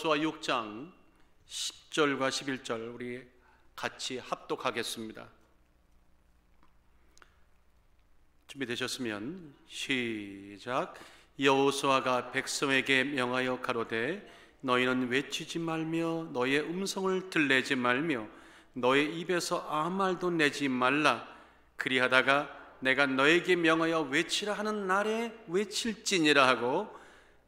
여호수아 6장 10절과 11절 우리 같이 합독하겠습니다. 준비되셨으면 시작. 여호수아가 백성에게 명하여 가로되 너희는 외치지 말며 너의 음성을 들내지 말며 너의 입에서 아무 말도 내지 말라. 그리하다가 내가 너에게 명하여 외치라 하는 날에 외칠지니라 하고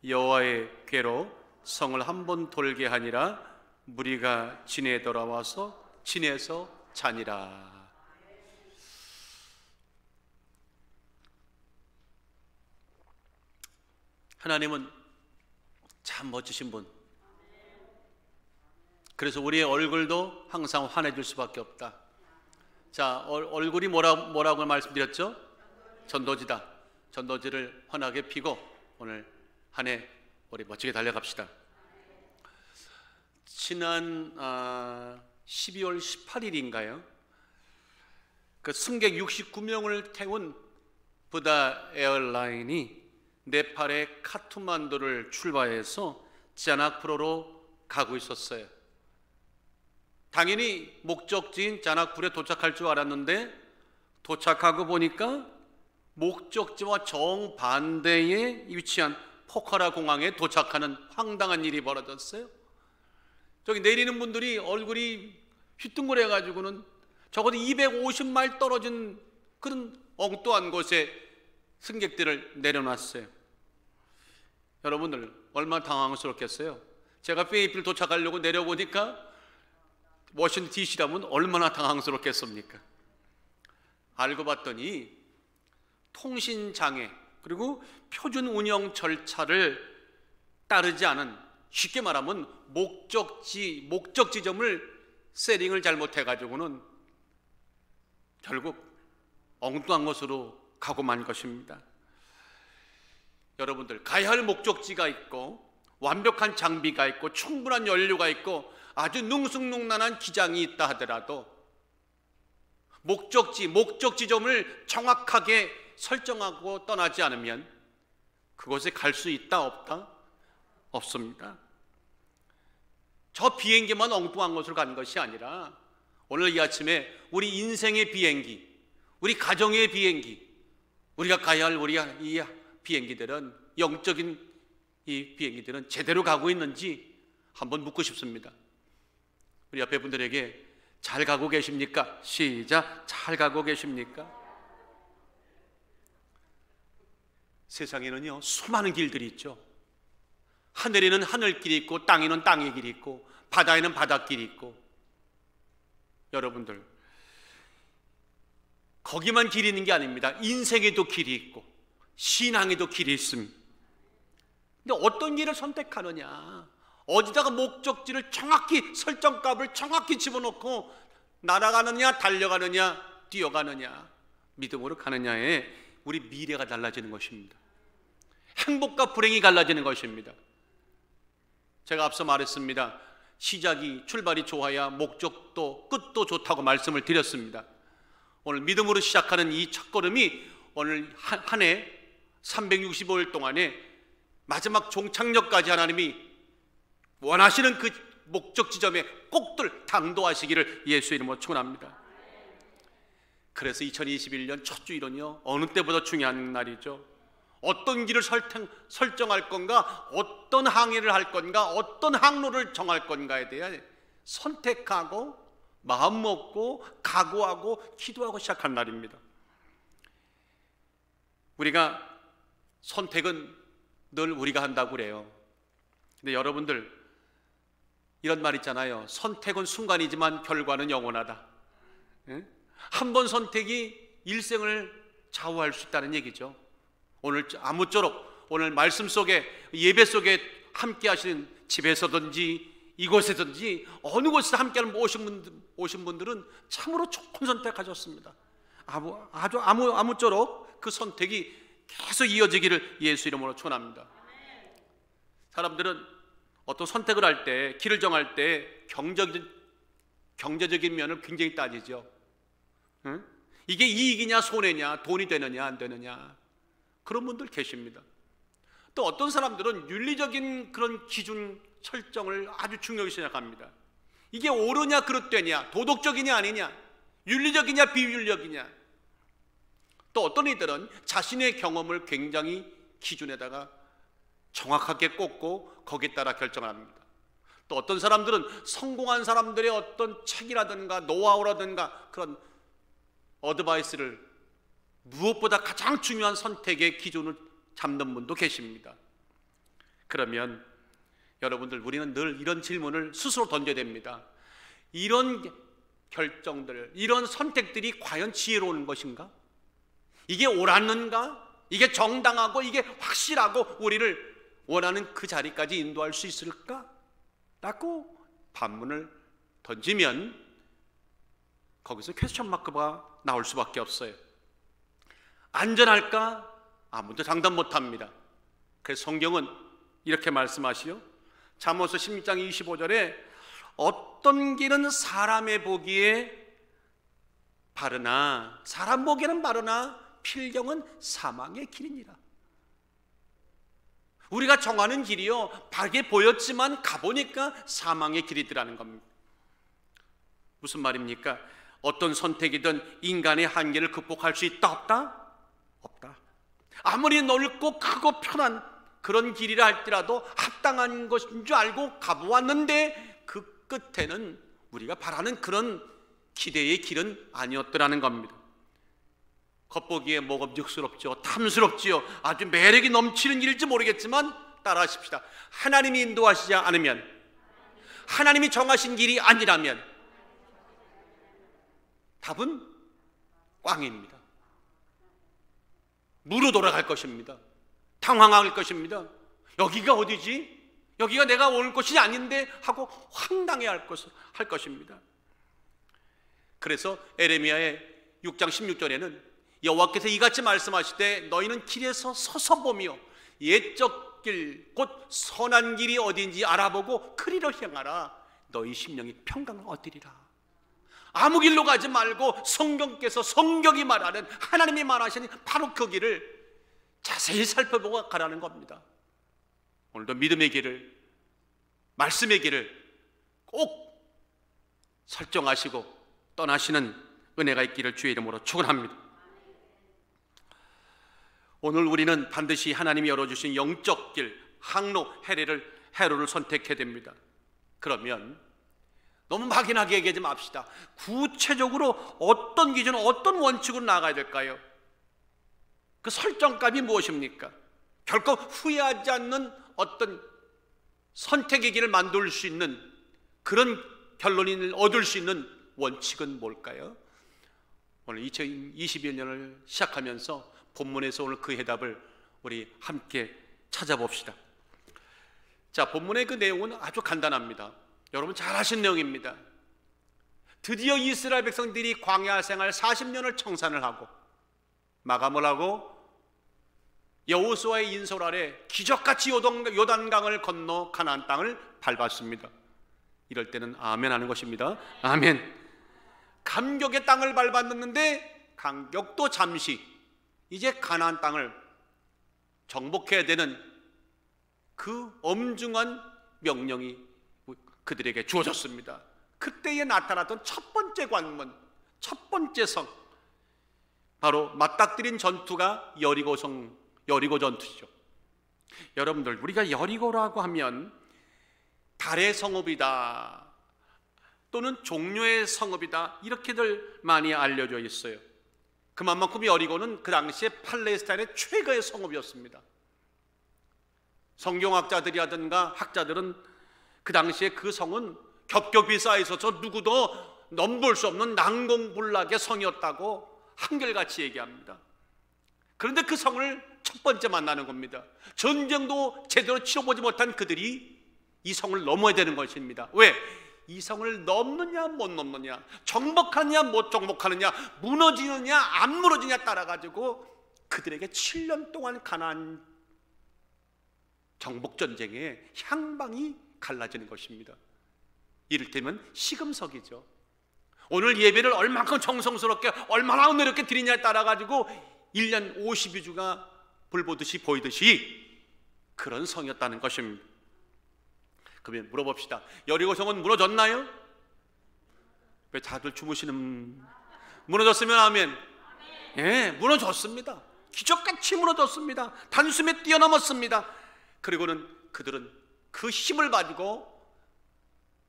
여호와의 궤로 성을 한 번 돌게 하니라. 무리가 진에 돌아와서 진에서 자니라. 하나님은 참 멋지신 분. 그래서 우리의 얼굴도 항상 환해질 수밖에 없다. 자, 얼굴이 뭐라고 말씀드렸죠? 전도지다. 전도지를 환하게 피고 오늘 한 해 우리 멋지게 달려갑시다. 지난 12월 18일인가요? 그 승객 69명을 태운 부다 에어라인이 네팔의 카트만두를 출발해서 자나푸르로 가고 있었어요. 당연히 목적지인 자나푸르에 도착할 줄 알았는데 도착하고 보니까 목적지와 정반대에 위치한 포카라 공항에 도착하는 황당한 일이 벌어졌어요. 저기 내리는 분들이 얼굴이 휘둥그레 가지고는 적어도 250마일 떨어진 그런 엉뚱한 곳에 승객들을 내려놨어요. 여러분들 얼마나 당황스럽겠어요. 제가 필리핀 도착하려고 내려보니까 워싱턴 DC라면 얼마나 당황스럽겠습니까? 알고 봤더니 통신장애 그리고 표준 운영 절차를 따르지 않은, 쉽게 말하면 목적 지점을 세팅을 잘못해가지고는 결국 엉뚱한 곳으로 가고 만 것입니다. 여러분들 가야 할 목적지가 있고 완벽한 장비가 있고 충분한 연료가 있고 아주 능숙능란한 기장이 있다 하더라도 목적 지점을 정확하게 설정하고 떠나지 않으면 그곳에 갈 수 있다 없다? 없습니다. 저 비행기만 엉뚱한 곳으로 가는 것이 아니라 오늘 이 아침에 우리 인생의 비행기, 우리 가정의 비행기, 우리가 가야 할 이 비행기들은, 영적인 이 비행기들은 제대로 가고 있는지 한번 묻고 싶습니다. 우리 옆에 분들에게 잘 가고 계십니까? 시작. 잘 가고 계십니까? 세상에는요 수많은 길들이 있죠. 하늘에는 하늘길이 있고 땅에는 땅의 길이 있고 바다에는 바닷길이 있고, 여러분들 거기만 길이 있는 게 아닙니다. 인생에도 길이 있고 신앙에도 길이 있습니다. 근데 어떤 길을 선택하느냐, 어디다가 목적지를 정확히 설정값을 정확히 집어넣고 날아가느냐 달려가느냐 뛰어가느냐 믿음으로 가느냐에 우리 미래가 달라지는 것입니다. 행복과 불행이 갈라지는 것입니다. 제가 앞서 말했습니다. 출발이 좋아야 목적도 끝도 좋다고 말씀을 드렸습니다. 오늘 믿음으로 시작하는 이 첫걸음이 오늘 한 해 365일 동안에 마지막 종착역까지 하나님이 원하시는 그 목적 지점에 꼭들 당도하시기를 예수 이름으로 축원합니다. 그래서 2021년 첫 주일은요 어느 때보다 중요한 날이죠. 어떤 길을 설정할 건가, 어떤 항해를 할 건가, 어떤 항로를 정할 건가에 대해 선택하고 마음 먹고 각오하고 기도하고 시작한 날입니다. 우리가 선택은 늘 우리가 한다고 그래요. 근데 여러분들 이런 말 있잖아요. 선택은 순간이지만 결과는 영원하다. 한 번 선택이 일생을 좌우할 수 있다는 얘기죠. 오늘 아무쪼록 오늘 말씀 속에 예배 속에 함께 하시는 집에서든지 이곳에든지 어느 곳에서 함께 오신 분들은 참으로 좋은 선택하셨습니다. 아무쪼록 그 선택이 계속 이어지기를 예수 이름으로 축원합니다. 사람들은 어떤 선택을 할 때, 길을 정할 때 경제적인 면을 굉장히 따지죠. 이게 이익이냐 손해냐, 돈이 되느냐 안 되느냐, 그런 분들 계십니다. 또 어떤 사람들은 윤리적인 그런 기준 설정을 아주 중요하게 생각합니다. 이게 옳으냐 그릇되냐, 도덕적이냐 아니냐, 윤리적이냐 비윤리적이냐. 또 어떤 이들은 자신의 경험을 굉장히 기준에다가 정확하게 꽂고 거기에 따라 결정을 합니다. 또 어떤 사람들은 성공한 사람들의 어떤 책이라든가 노하우라든가 그런 어드바이스를 무엇보다 가장 중요한 선택의 기준을 잡는 분도 계십니다. 그러면 여러분들, 우리는 늘 이런 질문을 스스로 던져야 됩니다. 이런 결정들, 이런 선택들이 과연 지혜로운 것인가? 이게 옳았는가? 이게 정당하고 이게 확실하고 우리를 원하는 그 자리까지 인도할 수 있을까? 라고 반문을 던지면 거기서 퀘스천 마크가 나올 수밖에 없어요. 안전할까? 아무도 장담 못합니다. 그래서 성경은 이렇게 말씀하시요, 잠언서 16장 25절에 어떤 길은 사람의 보기에 바르나, 사람 보기에는 바르나 필경은 사망의 길이니라. 우리가 정하는 길이요, 바르게 보였지만 가보니까 사망의 길이더라는 겁니다. 무슨 말입니까? 어떤 선택이든 인간의 한계를 극복할 수 있다 없다? 없다. 아무리 넓고 크고 편한 그런 길이라 할지라도 합당한 것인 줄 알고 가보았는데 그 끝에는 우리가 바라는 그런 기대의 길은 아니었더라는 겁니다. 겉보기에 먹음직스럽죠, 탐스럽지요, 아주 매력이 넘치는 일일지 모르겠지만 따라하십시다. 하나님이 인도하시지 않으면, 하나님이 정하신 길이 아니라면 답은 꽝입니다. 무로 돌아갈 것입니다. 당황할 것입니다. 여기가 어디지? 여기가 내가 올 곳이 아닌데 하고 황당해 할 것입니다. 그래서 에레미야의 6장 16절에는 여호와께서 이같이 말씀하시되 너희는 길에서 서서 보며 옛적 길 곧 선한 길이 어딘지 알아보고 그리로 행하라. 너희 심령이 평강을 얻으리라. 아무 길로 가지 말고 성경이 말하는, 하나님이 말하시는 바로 그 길을 자세히 살펴보고 가라는 겁니다. 오늘도 믿음의 길을, 말씀의 길을 꼭 설정하시고 떠나시는 은혜가 있기를 주의 이름으로 축원합니다. 오늘 우리는 반드시 하나님이 열어주신 영적 길, 항로, 해로를 선택해야 됩니다. 그러면 너무 막연하게 얘기하지 맙시다. 구체적으로 어떤 기준, 어떤 원칙으로 나가야 될까요? 그 설정값이 무엇입니까? 결코 후회하지 않는 어떤 선택의 길을 만들 수 있는 그런 결론을 얻을 수 있는 원칙은 뭘까요? 오늘 2021년을 시작하면서 본문에서 오늘 그 해답을 우리 함께 찾아봅시다. 자, 본문의 그 내용은 아주 간단합니다. 여러분 잘 아신 내용입니다. 드디어 이스라엘 백성들이 광야 생활 40년을 청산을 하고 마감을 하고 여호수아의 인솔 아래 기적같이 요단강을 건너 가나안 땅을 밟았습니다. 이럴 때는 아멘 하는 것입니다. 아멘. 감격의 땅을 밟았는데 감격도 잠시, 이제 가나안 땅을 정복해야 되는 그 엄중한 명령이 그들에게 주어졌습니다. 그때에 나타났던 첫 번째 관문, 첫 번째 성, 바로 맞닥뜨린 전투가 여리고 전투죠. 여러분들, 우리가 여리고라고 하면 달의 성읍이다 또는 종려의 성읍이다 이렇게들 많이 알려져 있어요. 그만큼 여리고는 그 당시에 팔레스타인의 최고의 성읍이었습니다. 성경학자들이라든가 학자들은 그 당시에 그 성은 겹겹이 쌓여 있어서 누구도 넘볼 수 없는 난공불락의 성이었다고 한결같이 얘기합니다. 그런데 그 성을 첫 번째 만나는 겁니다. 전쟁도 제대로 치러보지 못한 그들이 이 성을 넘어야 되는 것입니다. 왜? 이 성을 넘느냐 못 넘느냐, 정복하느냐 못 정복하느냐, 무너지느냐 안 무너지느냐 따라가지고 그들에게 7년 동안 가나안 정복전쟁의 향방이 갈라지는 것입니다. 이를테면 시금석이죠. 오늘 예배를 얼마큼 정성스럽게 얼마나 은혜롭게 드리냐에 따라가지고 1년 52주가 불보듯이 보이듯이 그런 성이었다는 것입니다. 그러면 물어봅시다. 여리고성은 무너졌나요? 왜 다들 주무시는? 무너졌으면 아멘. 예, 무너졌습니다. 기적같이 무너졌습니다. 단숨에 뛰어넘었습니다. 그리고는 그들은 그 힘을 가지고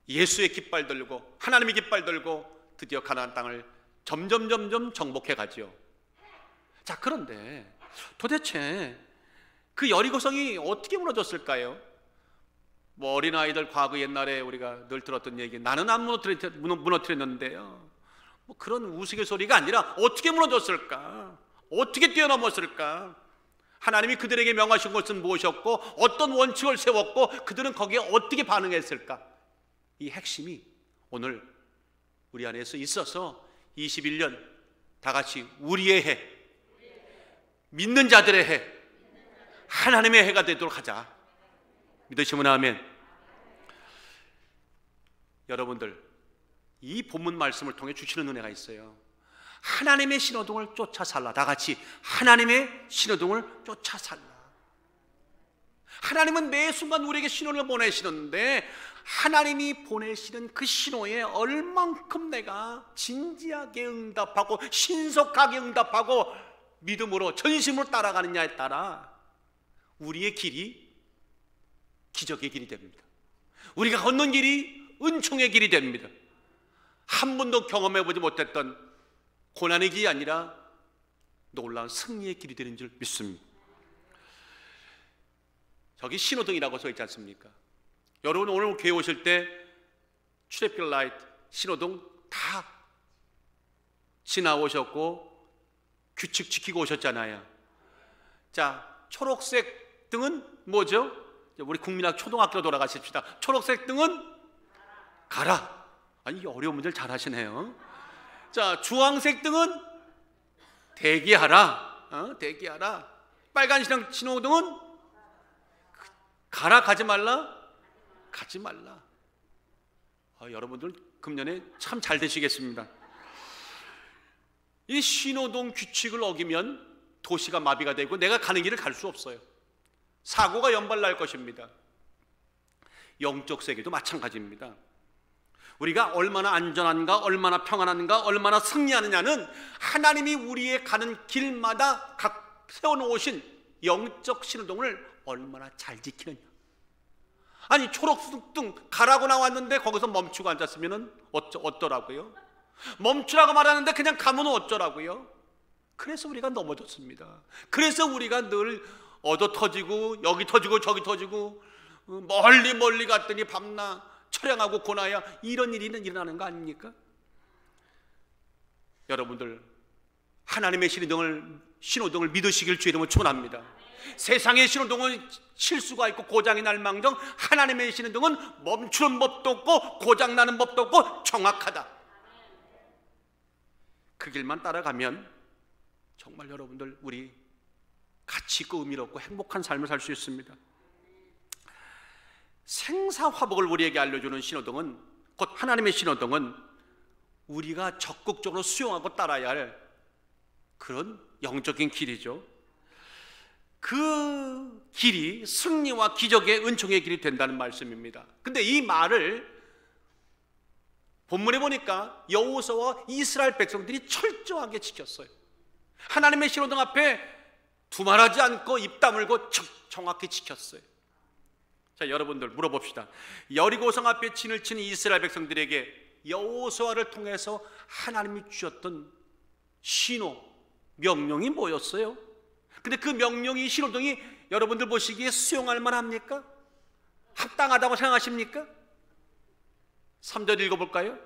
예수의 깃발 들고 하나님의 깃발 들고 드디어 가나안 땅을 점점 정복해 가죠. 자, 그런데 도대체 그 여리고성이 어떻게 무너졌을까요? 뭐 어린아이들 과거 옛날에 우리가 늘 들었던 얘기, 나는 안 무너뜨렸는데요. 뭐 그런 우스갯소리가 아니라 어떻게 무너졌을까? 어떻게 뛰어넘었을까? 하나님이 그들에게 명하신 것은 무엇이었고 어떤 원칙을 세웠고 그들은 거기에 어떻게 반응했을까? 이 핵심이 오늘 우리 안에서 있어서 21년 다 같이 우리의 해, 믿는 자들의 해, 하나님의 해가 되도록 하자. 믿으시면 아멘. 여러분들, 이 본문 말씀을 통해 주시는 은혜가 있어요. 하나님의 신호등을 쫓아 살라. 다 같이 하나님의 신호등을 쫓아 살라. 하나님은 매 순간 우리에게 신호를 보내시는데 하나님이 보내시는 그 신호에 얼만큼 내가 진지하게 응답하고 신속하게 응답하고 믿음으로 전심으로 따라가느냐에 따라 우리의 길이 기적의 길이 됩니다. 우리가 걷는 길이 은총의 길이 됩니다. 한 번도 경험해보지 못했던 고난의 길이 아니라 놀라운 승리의 길이 되는 줄 믿습니다. 저기 신호등이라고 써 있지 않습니까? 여러분 오늘 교회 오실 때 트래픽 라이트, 신호등 다 지나오셨고 규칙 지키고 오셨잖아요. 자, 초록색 등은 뭐죠? 우리 국민학 초등학교로 돌아가십시다. 초록색 등은 가라. 아니, 어려운 문제를 잘 하시네요. 자, 주황색 등은 대기하라. 대기하라. 빨간 신호등은 가라, 가지 말라. 가지 말라. 여러분들 금년에 참 잘 되시겠습니다. 이 신호등 규칙을 어기면 도시가 마비가 되고 내가 가는 길을 갈 수 없어요. 사고가 연발날 것입니다. 영적 세계도 마찬가지입니다. 우리가 얼마나 안전한가, 얼마나 평안한가, 얼마나 승리하느냐는 하나님이 우리의 가는 길마다 각 세워놓으신 영적 신호등을 얼마나 잘 지키느냐. 아니, 초록등 가라고 나왔는데 거기서 멈추고 앉았으면 어쩌라고요? 멈추라고 말하는데 그냥 가면 어쩌라고요? 그래서 우리가 넘어졌습니다. 그래서 우리가 늘 얻어 터지고 여기 터지고 저기 터지고 멀리 갔더니 밤낮 철량하고 고나야 이런 일이 일어나는 거 아닙니까? 여러분들 하나님의 신호등을 믿으시길 주의 이름으로 축원합니다. 세상의 신호등은 실수가 있고 고장이 날 망정 하나님의 신호등은 멈추는 법도 없고 고장나는 법도 없고 정확하다. 그 길만 따라가면 정말 여러분들 우리 가치 있고 의미롭고 행복한 삶을 살 수 있습니다. 생사화복을 우리에게 알려주는 신호등은, 곧 하나님의 신호등은 우리가 적극적으로 수용하고 따라야 할 그런 영적인 길이죠. 그 길이 승리와 기적의 은총의 길이 된다는 말씀입니다. 근데 이 말을 본문에 보니까 여호수아와 이스라엘 백성들이 철저하게 지켰어요. 하나님의 신호등 앞에 두말하지 않고 입 다물고 정확히 지켰어요. 자, 여러분들 물어봅시다. 여리고성 앞에 진을 치는 이스라엘 백성들에게 여호수아를 통해서 하나님이 주셨던 신호, 명령이 뭐였어요? 근데 그 명령이, 신호등이 여러분들 보시기에 수용할 만합니까? 합당하다고 생각하십니까? 3절 읽어볼까요?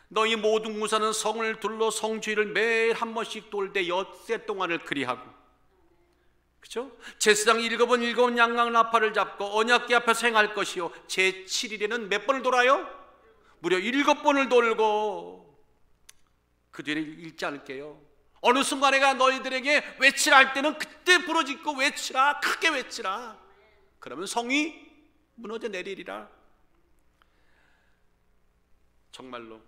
너희 모든 무사는 성을 둘러 성주위를 매일 한 번씩 돌되 엿새 동안을 그리하고, 그렇죠? 제사장 일곱 양강 나팔을 잡고 언약궤 앞에서 행할 것이요 제7일에는 몇 번을 돌아요? 무려 7번을 돌고. 그 뒤에는 읽지 않을게요. 어느 순간에 너희들에게 외치라 할 때는 그때 부르짖고 외치라, 크게 외치라. 그러면 성이 무너져 내리리라. 정말로.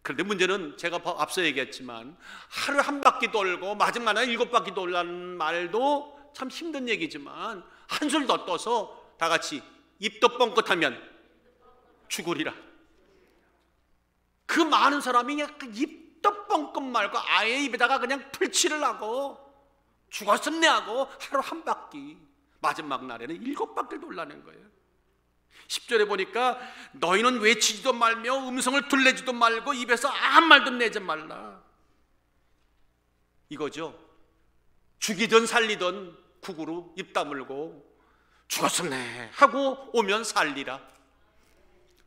그런데 문제는 제가 앞서 얘기했지만 하루 한 바퀴 돌고 마지막에 7바퀴 돌라는 말도 참 힘든 얘기지만 한술 더 떠서 다 같이 입도 뻥끗하면 죽으리라. 그 많은 사람이 그냥 입도 뻥끗 말고 아예 입에다가 그냥 풀칠을 하고 죽었었네 하고 하루 한 바퀴, 마지막 날에는 7바퀴를 돌라는 거예요. 10절에 보니까 너희는 외치지도 말며 음성을 둘레지도 말고 입에서 아무 말도 내지 말라. 이거죠. 죽이든 살리든 국으로 입 다물고 죽었었네 하고 오면 살리라.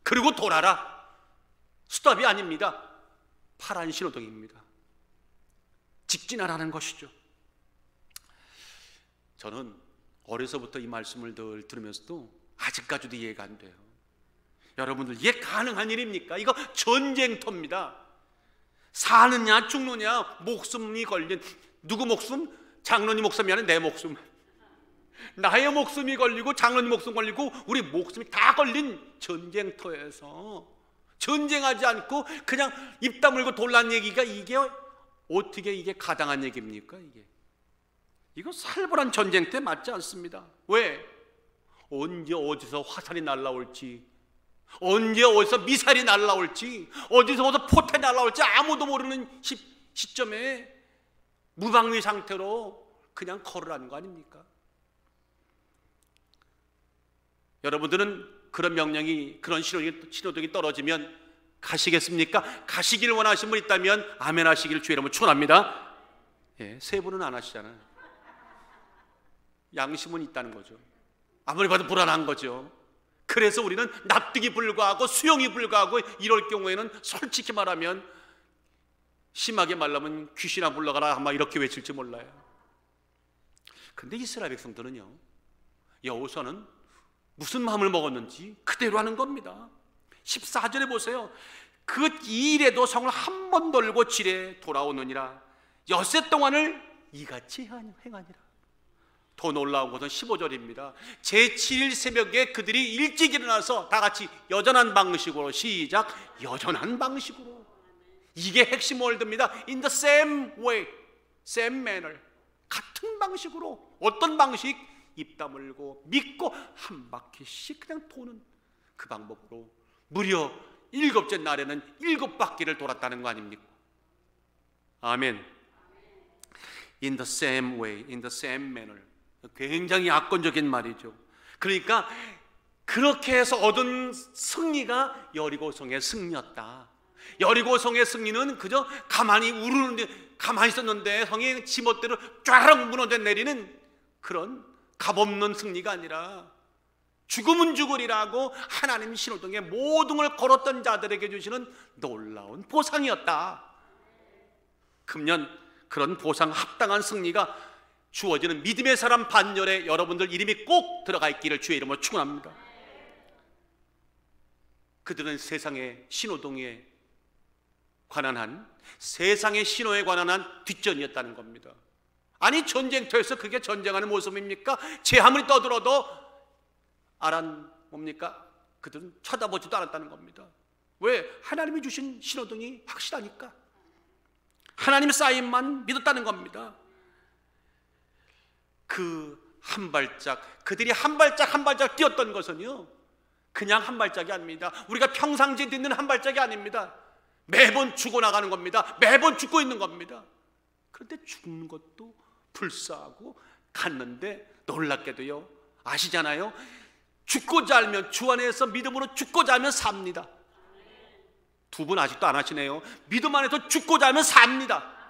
그리고 돌아라. 스톱이 아닙니다. 파란 신호등입니다. 직진하라는 것이죠. 저는 어려서부터 이 말씀을 늘 들으면서도 아직까지도 이해가 안 돼요. 여러분들, 이게 가능한 일입니까? 이거 전쟁터입니다. 사느냐 죽느냐 목숨이 걸린, 누구 목숨? 장로님 목숨이 아니라 내 목숨, 나의 목숨이 걸리고 장로님 목숨 걸리고 우리 목숨이 다 걸린 전쟁터에서 전쟁하지 않고 그냥 입 다물고 돌란 얘기가 이게 어떻게 이게 가당한 얘기입니까? 이거 살벌한 전쟁터 맞지 않습니다. 왜? 언제 어디서 화살이 날라올지, 언제 어디서 미사일이 날라올지, 어디서 포탄이 날라올지 아무도 모르는 시점에 무방비 상태로 그냥 걸으라는 거 아닙니까? 여러분들은 그런 명령이, 그런 신호등이 떨어지면 가시겠습니까? 가시기를 원하시는 분 있다면 아멘 하시기를 주의 이름으로 축원합니다. 예, 세 분은 안 하시잖아요. 양심은 있다는 거죠. 아무리 봐도 불안한 거죠. 그래서 우리는 납득이 불가하고 수용이 불가하고 이럴 경우에는 솔직히 말하면 심하게 말하면 귀신아 물러가라 아마 이렇게 외칠지 몰라요. 근데 이스라엘 백성들은요, 여호수아는 무슨 마음을 먹었는지 그대로 하는 겁니다. 14절에 보세요. 그 일에도 성을 한 번 돌고 지레 돌아오느니라. 엿새 동안을 이같이 행하니라. 더 놀라운 것은 15절입니다. 제7일 새벽에 그들이 일찍 일어나서 다 같이 여전한 방식으로, 시작, 여전한 방식으로. 이게 핵심 월드입니다. In the same way, same manner. 같은 방식으로. 어떤 방식? 입 다물고 믿고 한 바퀴씩 그냥 도는 그 방법으로 무려 7째 날에는 7바퀴를 돌았다는 거 아닙니까? 아멘. In the same way, in the same manner. 굉장히 악권적인 말이죠. 그러니까 그렇게 해서 얻은 승리가 여리고성의 승리였다. 여리고성의 승리는 그저 가만히 우르는데, 가만히 있었는데 성의 지멋대로 쫙 무너져 내리는 그런 값없는 승리가 아니라 죽음은 죽으리라고 하나님 신호등에 모든을 걸었던 자들에게 주시는 놀라운 보상이었다. 금년 그런 보상 합당한 승리가 주어지는 믿음의 사람 반열에 여러분들 이름이 꼭 들어가 있기를 주의 이름으로 축원합니다. 그들은 세상의 신호등에 관한 한, 세상의 신호에 관한 한 뒷전이었다는 겁니다. 아니, 전쟁터에서 그게 전쟁하는 모습입니까? 제 아무리 떠들어도 뭡니까? 그들은 쳐다보지도 않았다는 겁니다. 왜? 하나님이 주신 신호등이 확실하니까. 하나님의 사인만 믿었다는 겁니다. 그 한 발짝, 그들이 한 발짝 한 발짝 뛰었던 것은요, 그냥 한 발짝이 아닙니다. 우리가 평상시에 듣는 한 발짝이 아닙니다. 매번 죽어나가는 겁니다. 매번 죽고 있는 겁니다. 그런데 죽는 것도 불사하고 갔는데 놀랍게도요, 아시잖아요, 죽고자 알면, 주 안에서 믿음으로 죽고자 하면 삽니다. 두 분 아직도 안 하시네요. 믿음 안에서 죽고자 하면 삽니다.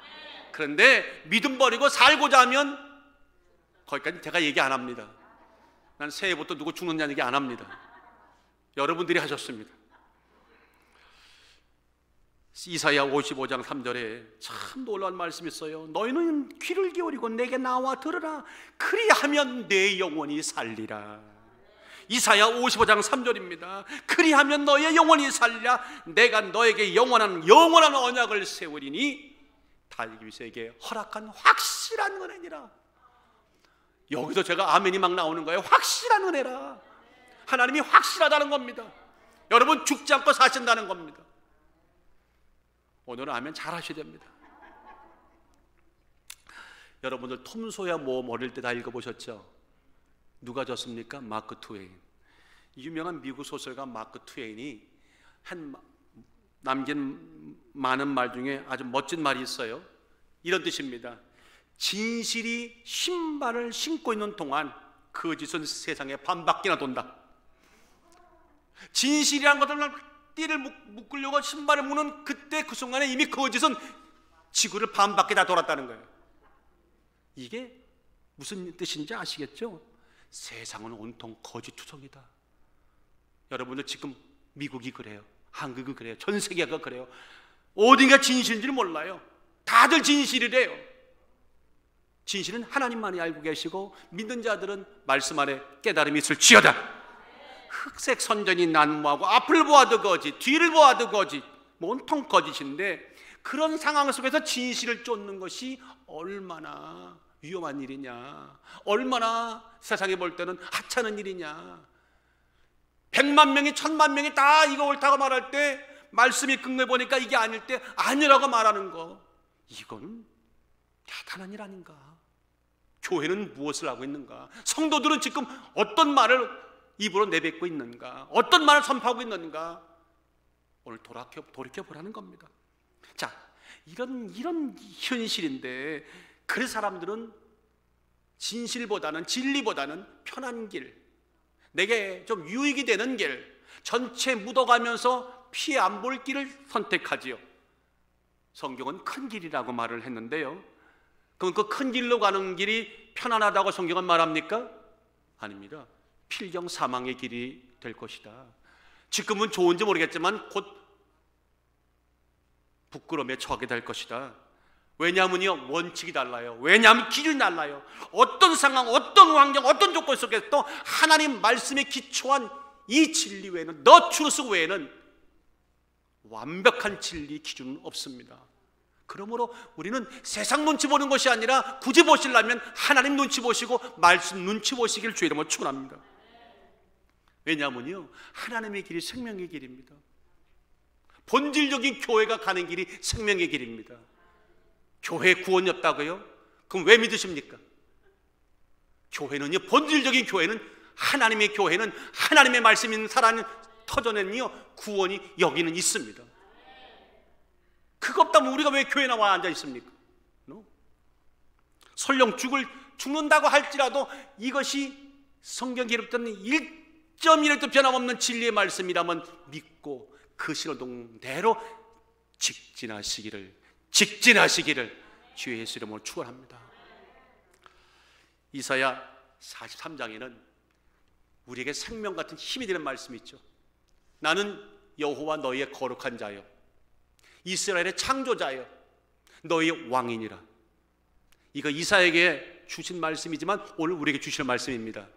그런데 믿음 버리고 살고자 하면, 거기까지 제가 얘기 안 합니다. 난 새해부터 누구 죽느냐는 얘기 안 합니다. 여러분들이 하셨습니다. 이사야 55장 3절에 참 놀라운 말씀이 있어요. 너희는 귀를 기울이고 내게 나와 들으라. 그리하면 내 영혼이 살리라. 이사야 55장 3절입니다. 그리하면 너의 영혼이 살리라. 내가 너에게 영원한 언약을 세우리니 다윗에게 허락한 확실한 은혜니라. 여기서 제가 아멘이 막 나오는 거예요. 확실한 은혜라. 하나님이 확실하다는 겁니다. 여러분 죽지 않고 사신다는 겁니다. 오늘은 아멘 잘 하셔야 됩니다. 여러분들 톰 소야 모험 어릴 때 다 읽어보셨죠? 누가 졌습니까? 마크 트웨인. 유명한 미국 소설가 마크 트웨인이 남긴 많은 말 중에 아주 멋진 말이 있어요. 이런 뜻입니다. 진실이 신발을 신고 있는 동안 거짓은 세상에 반바퀴나 돈다. 진실이란 것을 띠를 묶으려고 신발을 묶는 그때 그 순간에 이미 거짓은 지구를 반바퀴 다 돌았다는 거예요. 이게 무슨 뜻인지 아시겠죠? 세상은 온통 거짓투성이다. 여러분들 지금 미국이 그래요. 한국이 그래요. 전 세계가 그래요. 어딘가 진실인지를 몰라요. 다들 진실이래요. 진실은 하나님만이 알고 계시고 믿는 자들은 말씀 안에 깨달음이 있을지어다. 흑색 선전이 난무하고 앞을 보아도 거짓, 뒤를 보아도 거짓, 온통 거짓인데 그런 상황 속에서 진실을 쫓는 것이 얼마나 위험한 일이냐, 얼마나 세상에 볼 때는 하찮은 일이냐. 100만 명이 1000만 명이 다 이거 옳다고 말할 때 말씀이 근거해 보니까 이게 아닐 때 아니라고 말하는 거, 이건 대단한 일 아닌가. 교회는 무엇을 하고 있는가? 성도들은 지금 어떤 말을 입으로 내뱉고 있는가? 어떤 말을 선포하고 있는가? 오늘 돌이켜보라는 겁니다. 자, 이런 현실인데 그 사람들은 진실보다는, 진리보다는 편한 길, 내게 좀 유익이 되는 길, 전체 묻어가면서 피해 안 볼 길을 선택하지요. 성경은 큰 길이라고 말을 했는데요, 그럼 그 큰 길로 가는 길이 편안하다고 성경은 말합니까? 아닙니다. 필경 사망의 길이 될 것이다. 지금은 좋은지 모르겠지만 곧 부끄러움에 처하게 될 것이다. 왜냐하면요, 원칙이 달라요. 왜냐하면 길이 달라요. 어떤 상황, 어떤 환경, 어떤 조건 속에서도 하나님 말씀에 기초한 이 진리 외에는, 너 추루스 외에는 완벽한 진리 기준은 없습니다. 그러므로 우리는 세상 눈치 보는 것이 아니라 굳이 보시려면 하나님 눈치 보시고 말씀 눈치 보시길 주의 이름으로 축원합니다. 왜냐하면요, 하나님의 길이 생명의 길입니다. 본질적인 교회가 가는 길이 생명의 길입니다. 교회에 구원이 없다고요? 그럼 왜 믿으십니까? 교회는요, 본질적인 교회는, 하나님의 교회는 하나님의 말씀 있는 살아있는 터전에는요 구원이 여기는 있습니다. 그거 없다면 우리가 왜 교회 나와 앉아 있습니까? 설령 죽는다고 할지라도 이것이 성경 기록된 1.1도 변함없는 진리의 말씀이라면 믿고 그 신호동대로 직진하시기를 주의 예수 이름으로 축원합니다. 이사야 43장에는 우리에게 생명 같은 힘이 되는 말씀이 있죠. 나는 여호와 너희의 거룩한 자여, 이스라엘의 창조자여, 너희의 왕이니라. 이거 이사야에게 주신 말씀이지만 오늘 우리에게 주시는 말씀입니다.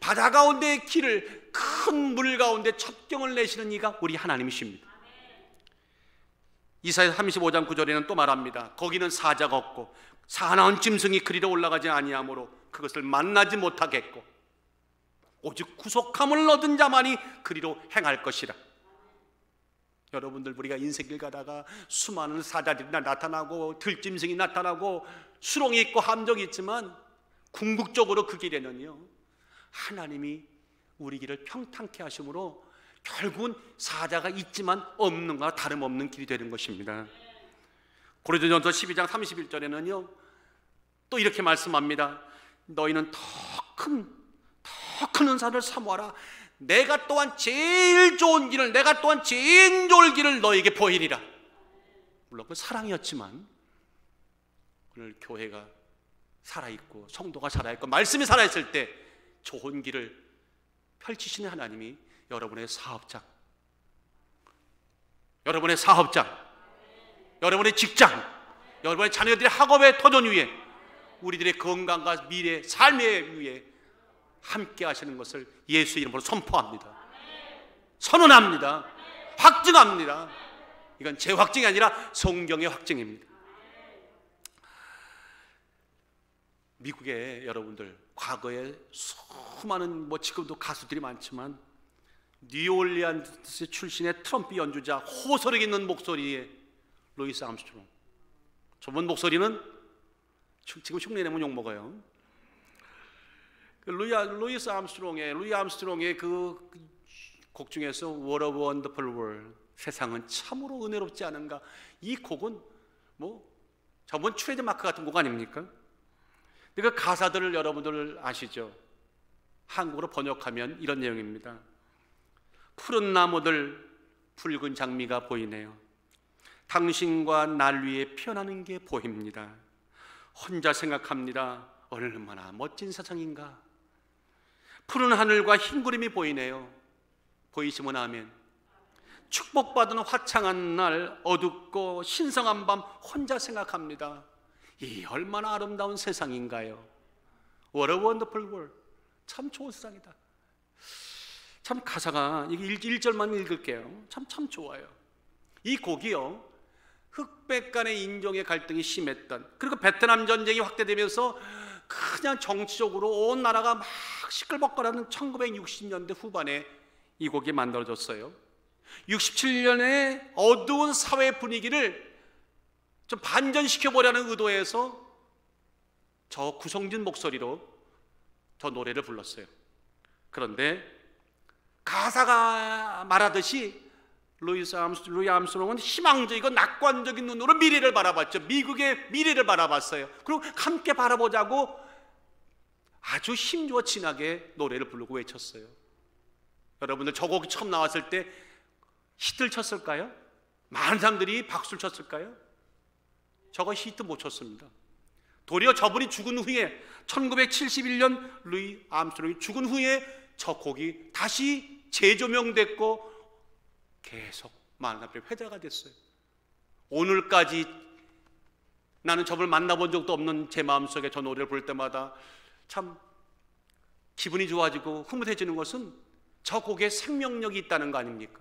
바다 가운데의 길을, 큰 물 가운데 첩경을 내시는 이가 우리 하나님이십니다. 이사야 35장 9절에는 또 말합니다. 거기는 사자가 없고 사나운 짐승이 그리로 올라가지 아니하므로 그것을 만나지 못하겠고 오직 구속함을 얻은 자만이 그리로 행할 것이라. 여러분들, 우리가 인생길 가다가 수많은 사자들이 나타나고 들짐승이 나타나고 수렁이 있고 함정이 있지만 궁극적으로 그 길에는요 하나님이 우리 길을 평탄케 하심으로 결국은 사자가 있지만 없는 것과 다름없는 길이 되는 것입니다. 고린도전서 12장 31절에는요 또 이렇게 말씀합니다. 너희는 더 큰 은사를 사모하라. 내가 또한 제일 좋은 길을, 내가 또한 제일 좋은 길을 너에게 보이리라. 물론 그 사랑이었지만 오늘 교회가 살아있고 성도가 살아있고 말씀이 살아있을 때 좋은 길을 펼치시는 하나님이 여러분의 사업장, 여러분의 직장, 여러분의 자녀들의 학업의 터전 위에, 우리들의 건강과 미래, 삶의 위에 함께 하시는 것을 예수 이름으로 선포합니다. 선언합니다. 확증합니다. 이건 제 확증이 아니라 성경의 확증입니다. 미국에 여러분들 과거에 수많은 지금도 가수들이 많지만 뉴올리언스 출신의 트럼프 연주자, 호소력 있는 목소리의 루이스 암스트롱, 저번 목소리는 지금 흉내내면 욕먹어요. 루이스 암스트롱의 그 곡 중에서 What a Wonderful World, 세상은 참으로 은혜롭지 않은가, 이 곡은 뭐 저번 트레이드 마크 같은 곡 아닙니까? 그 가사들을 여러분들 아시죠? 한국어로 번역하면 이런 내용입니다. 푸른 나무들, 붉은 장미가 보이네요. 당신과 날 위해 피어나는 게 보입니다. 혼자 생각합니다. 얼마나 멋진 세상인가. 푸른 하늘과 흰 구름이 보이네요. 보이시면 아멘. 축복받은 화창한 날, 어둡고 신성한 밤, 혼자 생각합니다. 이 얼마나 아름다운 세상인가요. What a wonderful world. 참 좋은 세상이다. 참 가사가, 이게 1절만 읽을게요. 참 좋아요. 이 곡이요, 흑백 간의 인종의 갈등이 심했던, 그리고 베트남 전쟁이 확대되면서 그냥 정치적으로 온 나라가 막 시끌벅거리는 1960년대 후반에 이 곡이 만들어졌어요. 67년에 어두운 사회 분위기를 좀 반전시켜보려는 의도에서 저 구성진 목소리로 저 노래를 불렀어요. 그런데 가사가 말하듯이 루이 암스트롱은 희망적이고 낙관적인 눈으로 미래를 바라봤죠. 미국의 미래를 바라봤어요. 그리고 함께 바라보자고 아주 힘주어 진하게 노래를 부르고 외쳤어요. 여러분들 저 곡이 처음 나왔을 때 히트를 쳤을까요? 많은 사람들이 박수를 쳤을까요? 저거 히트 못 쳤습니다. 도리어 저분이 죽은 후에 1971년 루이 암스트롱이 죽은 후에 저 곡이 다시 재조명됐고 계속 많은 사람들이 회자가 됐어요. 오늘까지 나는 저분을 만나본 적도 없는 제 마음속에 저 노래를 부를 때마다 참 기분이 좋아지고 흐뭇해지는 것은 저 곡에 생명력이 있다는 거 아닙니까?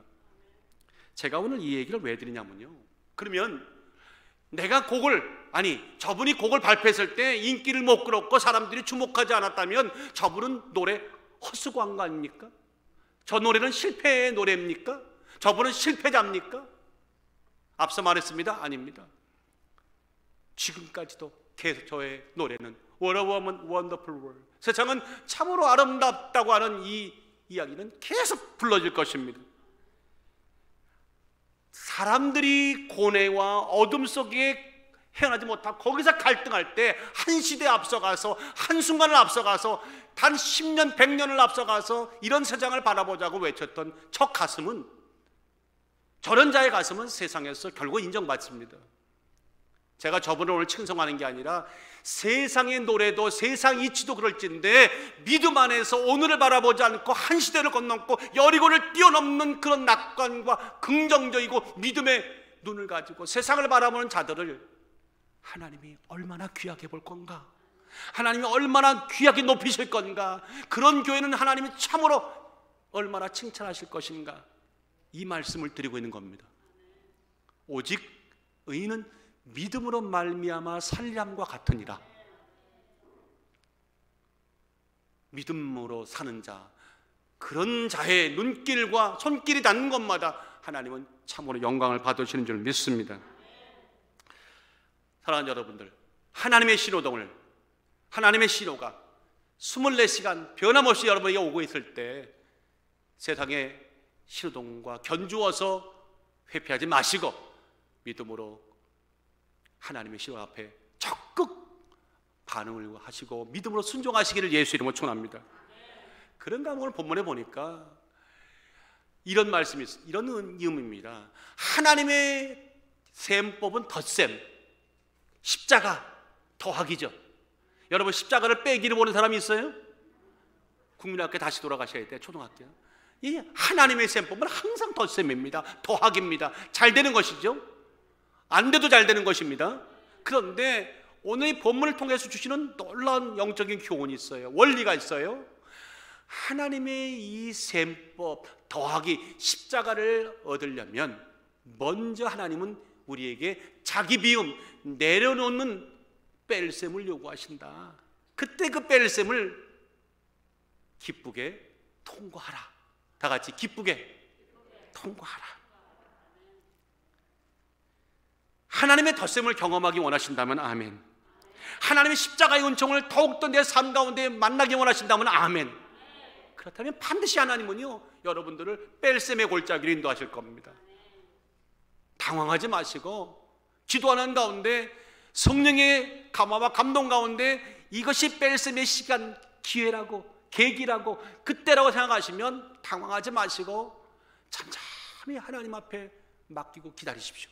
제가 오늘 이 얘기를 왜 드리냐면요, 그러면 내가 저분이 곡을 발표했을 때 인기를 못 끌었고 사람들이 주목하지 않았다면 저분은 노래 헛수고한 거 아닙니까? 저 노래는 실패의 노래입니까? 저분은 실패자입니까? 앞서 말했습니다. 아닙니다. 지금까지도 계속 저의 노래는 What a Wonderful World, 세상은 참으로 아름답다고 하는 이 이야기는 계속 불러질 것입니다. 사람들이 고뇌와 어둠 속에 헤어나지 못하고 거기서 갈등할 때 한 시대에 앞서가서, 한순간을 앞서가서, 단 10년 100년을 앞서가서 이런 세상을 바라보자고 외쳤던 저 가슴은, 저런 자의 가슴은 세상에서 결국 인정받습니다. 제가 저분을 오늘 칭송하는 게 아니라 세상의 노래도 세상 이치도 그럴진데 믿음 안에서 오늘을 바라보지 않고 한 시대를 건너고 여리고를 뛰어넘는 그런 낙관과 긍정적이고 믿음의 눈을 가지고 세상을 바라보는 자들을 하나님이 얼마나 귀하게 볼 건가, 하나님이 얼마나 귀하게 높이실 건가, 그런 교회는 하나님이 참으로 얼마나 칭찬하실 것인가, 이 말씀을 드리고 있는 겁니다. 오직 의인은 믿음으로 말미암아 살림과 같으니라. 믿음으로 사는 자, 그런 자의 눈길과 손길이 닿는 것마다 하나님은 참으로 영광을 받으시는 줄 믿습니다. 사랑하는 여러분들, 하나님의 신호등을, 하나님의 신호가 24시간 변함없이 여러분에게 오고 있을 때 세상의 신호등과 견주어서 회피하지 마시고 믿음으로 하나님의 신호 앞에 적극 반응을 하시고 믿음으로 순종하시기를 예수 이름으로 축원합니다. 그런가 오늘 본문에 보니까 이런 말씀이 있어요. 이런 의미입니다. 하나님의 셈법은 덧셈, 십자가 더하기죠. 여러분 십자가를 빼기를 보는 사람이 있어요? 국민학교 다시 돌아가셔야 돼요. 초등학교. 이 하나님의 셈법은 항상 덧셈입니다. 더하기입니다. 잘 되는 것이죠. 안 돼도 잘 되는 것입니다. 그런데 오늘 이 본문을 통해서 주시는 놀라운 영적인 교훈이 있어요. 원리가 있어요. 하나님의 이 셈법, 더하기, 십자가를 얻으려면 먼저 하나님은 우리에게 자기 비움, 내려놓는 뺄셈을 요구하신다. 그때 그 뺄셈을 기쁘게 통과하라. 다 같이 기쁘게 통과하라. 하나님의 덧셈을 경험하기 원하신다면 아멘. 하나님의 십자가의 은총을 더욱더 내 삶 가운데 만나기 원하신다면 아멘. 그렇다면 반드시 하나님은요, 여러분들을 뺄셈의 골짜기로 인도하실 겁니다. 당황하지 마시고 기도하는 가운데 성령의 감화와 감동 가운데 이것이 뺄셈의 시간, 기회라고, 계기라고, 그때라고 생각하시면 당황하지 마시고 잠잠히 하나님 앞에 맡기고 기다리십시오.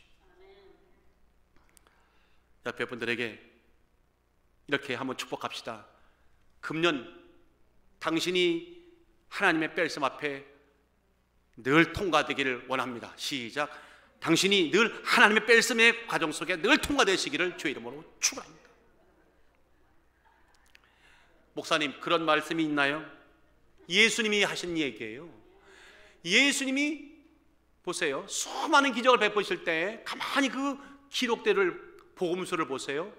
옆에 분들에게 이렇게 한번 축복합시다. 금년 당신이 하나님의 뺄셈 앞에 늘 통과되기를 원합니다. 시작. 당신이 늘 하나님의 뺄셈의 과정 속에 늘 통과되시기를 주의 이름으로 축원합니다. 목사님, 그런 말씀이 있나요? 예수님이 하신 얘기예요. 예수님이 보세요, 수많은 기적을 베푸실 때 가만히 그 기록들을, 복음서를 보세요.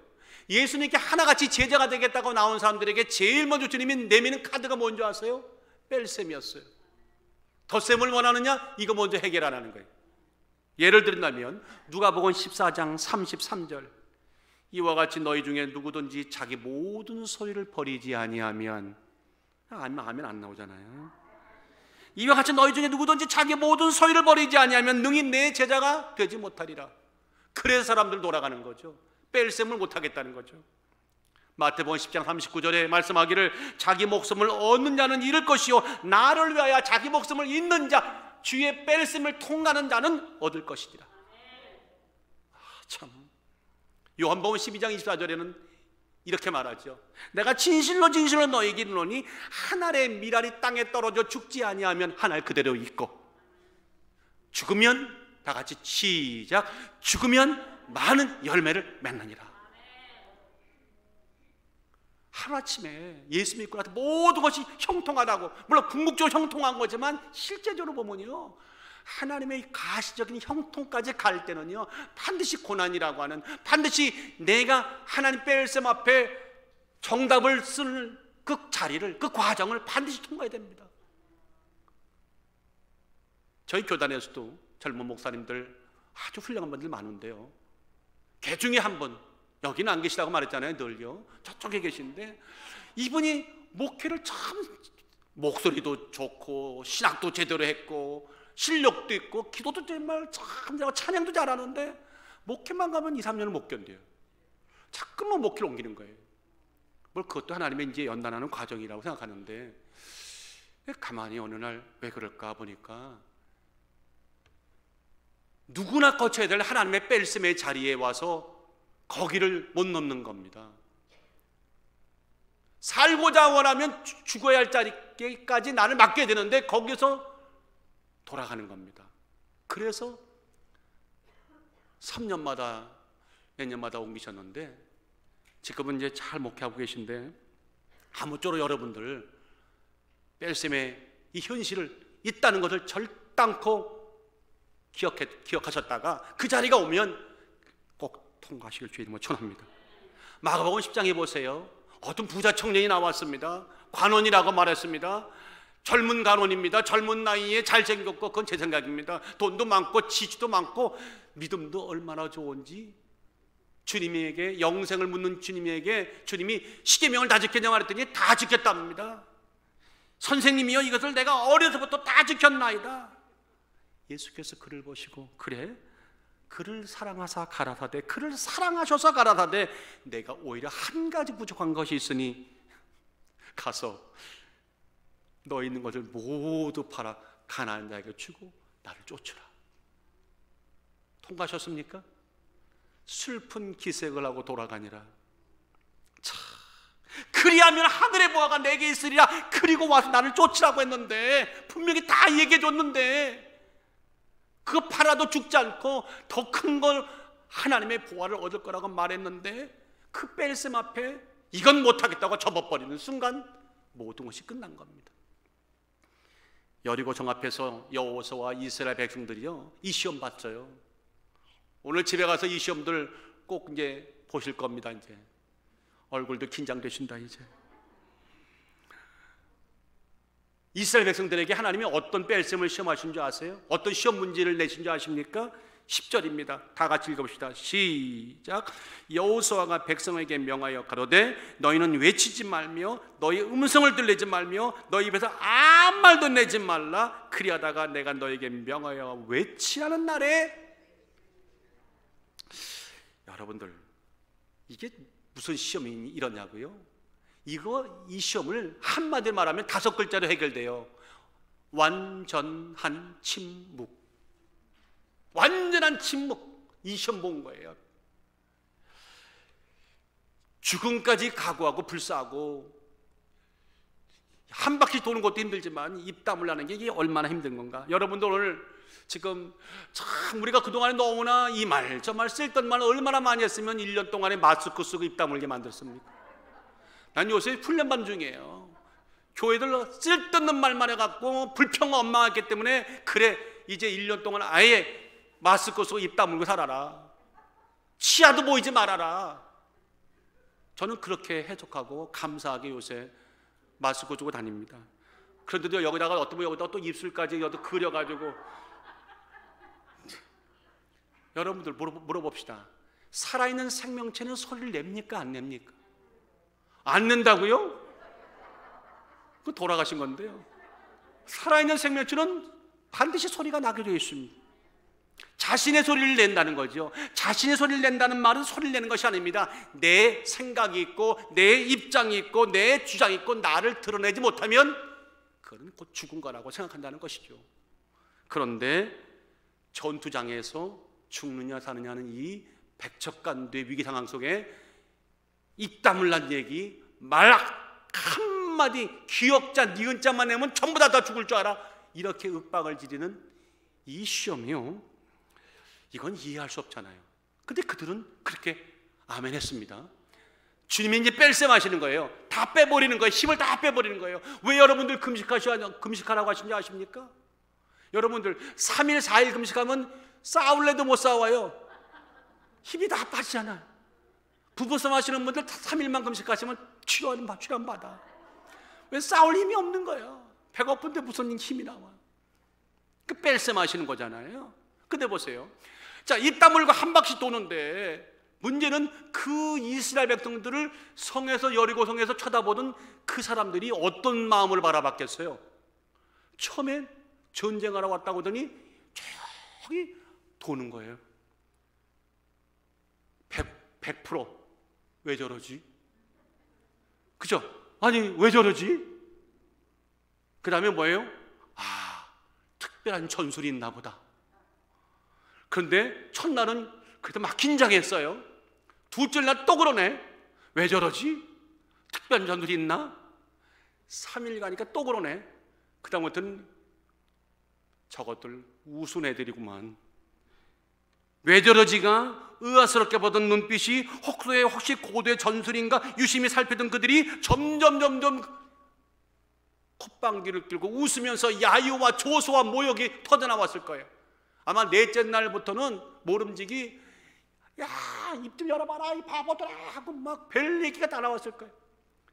예수님께 하나같이 제자가 되겠다고 나온 사람들에게 제일 먼저 주님이 내미는 카드가 뭔지 아세요? 뺄셈이었어요. 덧셈을 원하느냐? 이거 먼저 해결하라는 거예요. 예를 들면 누가복음 14장 33절, 이와 같이 너희 중에 누구든지 자기 모든 소유를 버리지 아니하면, 아멘 안 나오잖아요. 이와 같이 너희 중에 누구든지 자기 모든 소유를 버리지 아니하면 능히 내 제자가 되지 못하리라. 그래서 사람들 돌아가는 거죠. 뺄셈을 못하겠다는 거죠. 마태복음 10장 39절에 말씀하기를 자기 목숨을 얻는 자는 잃을 것이요 나를 위하여 자기 목숨을 잃는 자, 주의 뺄셈을 통하는 자는 얻을 것이니라. 참, 요한복음 12장 24절에는 이렇게 말하죠. 내가 진실로 진실로 너희에게 이르노니 한 알의 밀알이 땅에 떨어져 죽지 아니하면 한 알 그대로 있고, 죽으면, 다 같이 시작, 죽으면 많은 열매를 맺느니라. 하루아침에 예수 믿고 나서 모든 것이 형통하다고, 물론 궁극적으로 형통한 거지만 실제적으로 보면요, 하나님의 가시적인 형통까지 갈 때는요, 반드시 고난이라고 하는, 반드시 내가 하나님 뺄셈 앞에 정답을 쓰는 그 자리를, 그 과정을 반드시 통과해야 됩니다. 저희 교단에서도 젊은 목사님들 아주 훌륭한 분들 많은데요, 개 중에 한 분, 여기는 안 계시다고 말했잖아요. 늘요, 저쪽에 계신데 이분이 목회를 참, 목소리도 좋고 신학도 제대로 했고 실력도 있고 기도도 정말 참 잘하고 찬양도 잘하는데 목회만 가면 2, 3년을 못 견뎌요. 자꾸만 목회를 옮기는 거예요. 뭘 그것도 하나님의 이제 연단하는 과정이라고 생각하는데, 가만히 어느 날 왜 그럴까 보니까 누구나 거쳐야 될 하나님의 뺄셈의 자리에 와서 거기를 못 넘는 겁니다. 살고자 원하면 죽어야 할 자리까지 나를 맡겨야 되는데 거기서 돌아가는 겁니다. 그래서 3년마다 몇 년마다 옮기셨는데 지금은 이제 잘 목회하고 계신데, 아무쪼록 여러분들 뺄셈의 이 현실을 있다는 것을 절단코 기억하셨다가 그 자리가 오면 꼭 통과하시길 주의 이름으로 축원합니다. 마가복음 10장에 보세요. 어떤 부자 청년이 나왔습니다. 관원이라고 말했습니다. 젊은 관원입니다. 젊은 나이에 잘생겼고, 그건 제 생각입니다. 돈도 많고 지지도 많고 믿음도 얼마나 좋은지, 주님에게 영생을 묻는 주님에게 주님이 십계명을 다 지켰냐고 말했더니 다 지켰답니다. 선생님이여, 이것을 내가 어려서부터 다 지켰나이다. 예수께서 그를 보시고, 그래? 그를 사랑하사 가라사대, 그를 사랑하셔서 가라사대, 내가 오히려 한 가지 부족한 것이 있으니 가서 너 있는 것을 모두 팔아 가난한 자에게 주고 나를 쫓으라. 통과하셨습니까? 슬픈 기색을 하고 돌아가니라. 참, 그리하면 하늘의 보화가 내게 있으리라. 그리고 와서 나를 쫓으라고 했는데, 분명히 다 얘기해 줬는데 그거 팔아도 죽지 않고 더 큰 걸 하나님의 보화를 얻을 거라고 말했는데, 그 뺄셈 앞에 이건 못하겠다고 접어버리는 순간 모든 것이 끝난 겁니다. 여리고 정 앞에서 여호수아와 이스라엘 백성들이요, 이 시험 봤어요. 오늘 집에 가서 이 시험들 꼭 이제 보실 겁니다. 이제 얼굴도 긴장되신다. 이제 이스라엘 백성들에게 하나님이 어떤 뺄셈을 시험하신 줄 아세요? 어떤 시험 문제를 내신 줄 아십니까? 10절입니다. 다 같이 읽어봅시다. 시작. 여호수아가 백성에게 명하여 가로되 너희는 외치지 말며 너희 음성을 들리지 말며 너희 입에서 아무 말도 내지 말라. 그리하다가 내가 너에게 명하여 외치라는 날에. 여러분들, 이게 무슨 시험이 이러냐고요? 이 시험을 한마디로 말하면 5글자로 해결돼요. 완전한 침묵. 완전한 침묵. 이 시험 본 거예요. 죽음까지 각오하고 불사하고 한 바퀴 도는 것도 힘들지만 입 다물라는 게 이게 얼마나 힘든 건가. 여러분들 오늘 지금 참 우리가 그동안에 너무나 이 말 저 말 쓸던 말 얼마나 많이 했으면 1년 동안에 마스크 쓰고 입 다물게 만들었습니까? 난 요새 훈련반 중이에요. 교회들 쓸데없는 말만 해갖고 불평과 원망했기 때문에 그래 이제 1년 동안 아예 마스크 쓰고 입 다물고 살아라. 치아도 보이지 말아라. 저는 그렇게 해석하고 감사하게 요새 마스크 쓰고 다닙니다. 그런데도 여기다가 어떤 분 여기다가 또 입술까지 여기 그려가지고. 여러분들 물어봅시다. 살아있는 생명체는 소리를 냅니까 안 냅니까? 안 낸다고요? 그 돌아가신 건데요. 살아있는 생명체는 반드시 소리가 나게 되어 있습니다. 자신의 소리를 낸다는 거죠. 자신의 소리를 낸다는 말은 소리를 내는 것이 아닙니다. 내 생각이 있고 내 입장이 있고 내 주장이 있고 나를 드러내지 못하면 그건 곧 죽은 거라고 생각한다는 것이죠. 그런데 전투장에서 죽느냐 사느냐는 이 백척간두의 위기 상황 속에 입 다물란 얘기, 말 한마디 기억자 니은자만 내면 전부 다 죽을 줄 알아. 이렇게 윽박을 지르는 이 시험이요, 이건 이해할 수 없잖아요. 근데 그들은 그렇게 아멘 했습니다. 주님이 이제 뺄셈하시는 거예요. 다 빼버리는 거예요. 힘을 다 빼버리는 거예요. 왜 여러분들 금식하라고 하신지 아십니까? 여러분들 3일 4일 금식하면 싸울래도 못 싸워요. 힘이 다 빠지잖아요. 부부싸움 하시는 분들 3일만 금식하시면 치료하는 받아. 왜 싸울 힘이 없는 거예요. 배고픈데 무슨 힘이 나와. 그 뺄셈 하시는 거잖아요. 근데 보세요. 자, 입 다물고 한 바퀴 도는데 문제는 그 이스라엘 백성들을 성에서 여리고 성에서 쳐다보던 그 사람들이 어떤 마음을 바라봤겠어요? 처음엔 전쟁하러 왔다고 하더니 저기 도는 거예요. 100%. 왜 저러지? 그죠? 아니 왜 저러지? 그 다음에 뭐예요? 특별한 전술이 있나 보다. 그런데 첫날은 그래도 막 긴장했어요. 둘째 날 또 그러네. 왜 저러지? 특별한 전술이 있나? 3일 가니까 또 그러네. 그 다음부터는 저것들 우스운 애들이구만. 왜 저러지가 의아스럽게 보던 눈빛이 혹시 고도의 전술인가 유심히 살피던 그들이 점점 콧방귀를 뀌고 웃으면서 야유와 조소와 모욕이 터져나왔을 거예요. 아마 넷째 날부터는 모름지기 야 입 좀 열어봐라 이 바보들아 하고 막 별 얘기가 다 나왔을 거예요.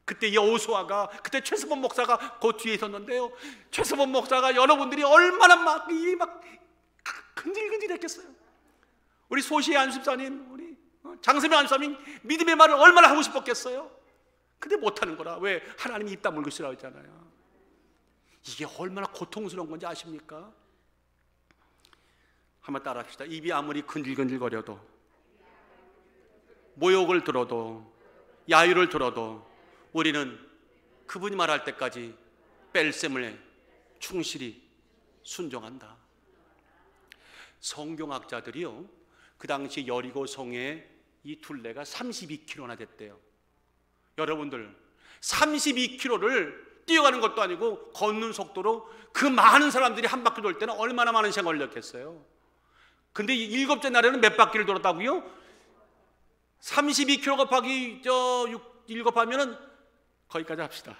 그때 여호수아가 그때 최수범 목사가 그 뒤에 있었는데요. 최수범 목사가 여러분들이 얼마나 막 근질근질했겠어요. 우리 소시의 안수사님, 우리 장세명 안수사님 믿음의 말을 얼마나 하고 싶었겠어요. 근데 못하는 거라. 왜? 하나님이 입 다물고 있으라고 했잖아요. 이게 얼마나 고통스러운 건지 아십니까? 한번 따라 합시다. 입이 아무리 근질근질거려도, 모욕을 들어도, 야유를 들어도 우리는 그분이 말할 때까지 뺄셈을 충실히 순종한다. 성경학자들이요, 그 당시 여리고 성의 이 둘레가 32km나 됐대요. 여러분들 32km를 뛰어가는 것도 아니고 걷는 속도로 그 많은 사람들이 한 바퀴 돌 때는 얼마나 많은 시간 걸렸겠어요. 근데 7째 날에는 몇 바퀴를 돌았다고요? 32km 곱하기 7하면은 거기까지 합시다.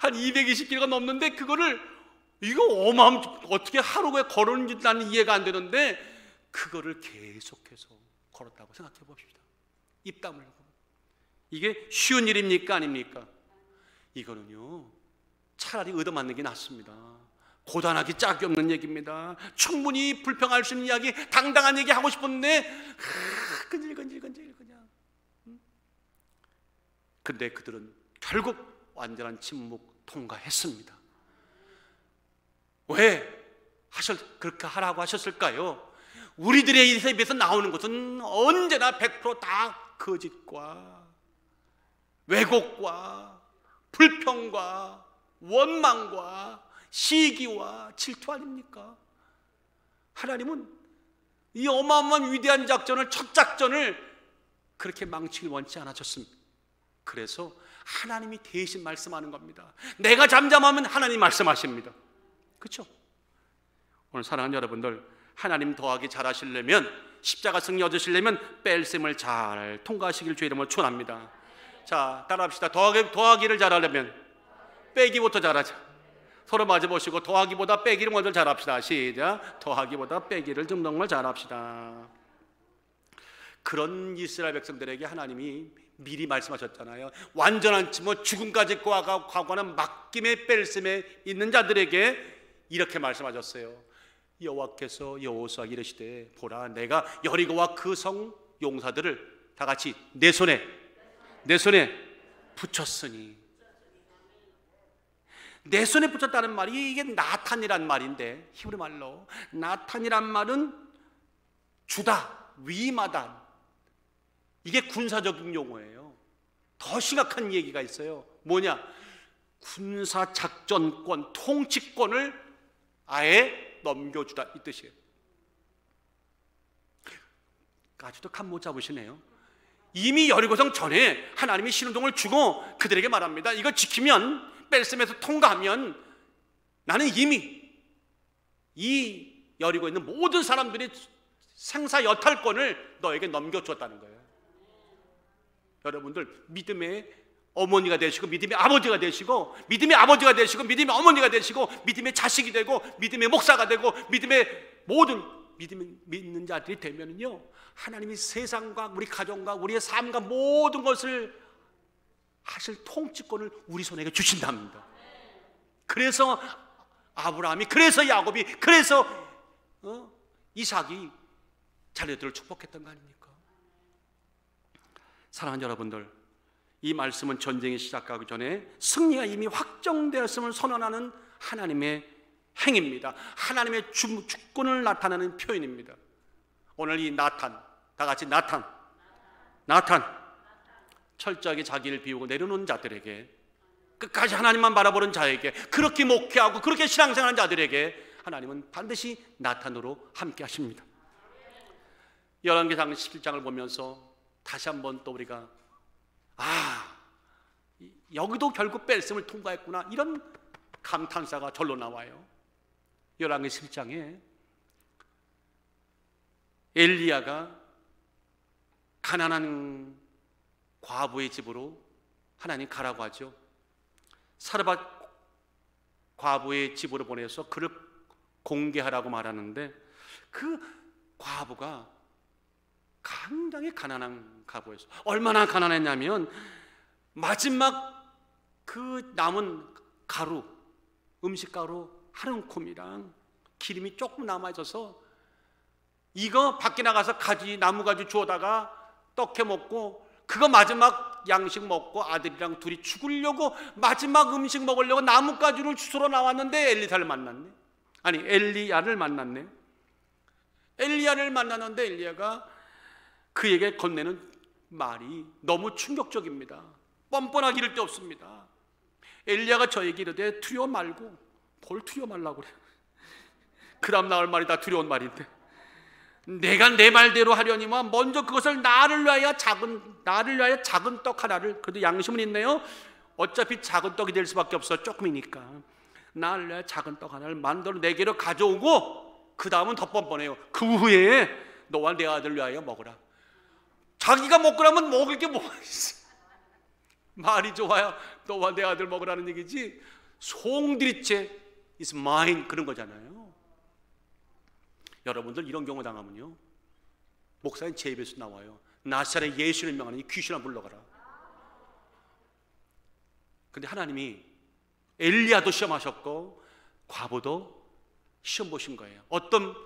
한 220km가 넘는데 그거를 이거 어떻게 하루에 걸었는지 나는 이해가 안 되는데 그거를 계속해서 걸었다고 생각해 봅시다. 입 다물고. 이게 쉬운 일입니까 아닙니까? 이거는요 차라리 얻어맞는 게 낫습니다. 고단하기 짝이 없는 얘기입니다. 충분히 불평할 수 있는 이야기, 당당한 얘기 하고 싶었는데 근질근질 그냥. 근데 그들은 결국 완전한 침묵 통과했습니다. 왜 그렇게 하라고 하셨을까요? 우리들의 입에서 나오는 것은 언제나 100% 다 거짓과 왜곡과 불평과 원망과 시기와 질투 아닙니까? 하나님은 이 어마어마한 위대한 작전을, 첫 작전을 그렇게 망치길 원치 않으셨습니다. 그래서 하나님이 대신 말씀하는 겁니다. 내가 잠잠하면 하나님 말씀하십니다. 그렇죠? 오늘 사랑하는 여러분들, 하나님 더하기 잘하시려면, 십자가 승리 얻으시려면 뺄셈을 잘 통과하시길 주의 이름으로 축원합니다. 자, 따라합시다. 더하기를 잘하려면 빼기부터 잘하자. 서로 마주보시고 더하기보다 빼기를 먼저 잘합시다. 시작. 더하기보다 빼기를 좀 정말 잘합시다. 그런 이스라엘 백성들에게 하나님이 미리 말씀하셨잖아요. 완전한 죽음까지 과거하는 맡김의 뺄셈에 있는 자들에게 이렇게 말씀하셨어요. 여호와께서 여호수아에게 이르시되 보라, 내가 여리고와 그 성 용사들을 다 같이 내 손에 붙였으니. 내 손에 붙였다는 말이 이게 나탄이란 말인데, 히브리 말로 나탄이란 말은 주다, 위임하다, 이게 군사적인 용어예요. 더 심각한 얘기가 있어요. 뭐냐? 군사 작전권, 통치권을 아예 넘겨주다, 이 뜻이에요. 아직도 감 못 잡으시네요. 이미 여리고성 전에 하나님이 신호등을 주고 그들에게 말합니다. 이거 지키면, 뺄셈에서 통과하면 나는 이미 이 여리고에 있는 모든 사람들의 생사 여탈권을 너에게 넘겨주었다는 거예요. 여러분들, 믿음의 어머니가 되시고 믿음의 아버지가 되시고 믿음의 아버지가 되시고 믿음의 어머니가 되시고 믿음의 자식이 되고 믿음의 목사가 되고 믿음의 모든 믿는 자들이 되면요, 하나님이 세상과 우리 가정과 우리의 삶과 모든 것을 하실 통치권을 우리 손에게 주신답니다. 그래서 아브라함이, 그래서 야곱이, 그래서 이삭이 자녀들을 축복했던 거 아닙니까? 사랑하는 여러분들, 이 말씀은 전쟁이 시작하기 전에 승리가 이미 확정되었음을 선언하는 하나님의 행입니다. 하나님의 주권을 나타내는 표현입니다. 오늘 이 나탄, 다 같이 나탄, 철저하게 자기를 비우고 내려놓은 자들에게, 끝까지 하나님만 바라보는 자에게, 그렇게 목회하고 그렇게 신앙생활하는 자들에게 하나님은 반드시 나탄으로 함께 하십니다. 열왕기상 17장을 보면서 다시 한번 또 우리가 여기도 결국 뺄셈을 통과했구나, 이런 감탄사가 절로 나와요. 열왕기 17장에 엘리야가 가난한 과부의 집으로 하나님 가라고 하죠. 사르밧 과부의 집으로 보내서 그를 공개하라고 말하는데, 그 과부가 굉장히 가난한 과부였어요. 얼마나 가난했냐면 마지막 그 남은 가루, 음식가루 한 움큼이랑 기름이 조금 남아있어서 이거 밖에 나가서 나무 가지 주워다가 떡해 먹고, 그거 마지막 양식 먹고 아들이랑 둘이 죽으려고 마지막 음식 먹으려고 나뭇가지를 주스러 나왔는데 엘리야를 만났네. 엘리야를 만났는데 엘리야가 그에게 건네는 말이 너무 충격적입니다. 뻔뻔하기 이를 데 없습니다. 엘리야가 저에게 이르되 두려워 말고, 뭘 두려워 말라고 그래. 그 다음 나올 말이 다 두려운 말인데, 내가 내 말대로 하려니만 먼저 그것을 나를 위하여 작은 떡 하나를, 그래도 양심은 있네요. 어차피 작은 떡이 될 수밖에 없어, 조금이니까. 나를 위하여 작은 떡 하나를 만들어 내게로 가져오고, 그 다음은 더 뻔뻔해요. 그 후에 너와 내 아들 위하여 먹으라. 자기가 먹으라면 먹을 게 뭐가 있어. 말이 좋아야 너와 내 아들 먹으라는 얘기지, 송두리째 is mine 그런 거잖아요. 여러분들 이런 경우 당하면요, 목사님 제 입에서 나와요. 나사렛 예수를 명하니 귀신아 물러가라. 근데 하나님이 엘리야도 시험하셨고 과부도 시험 보신 거예요. 어떤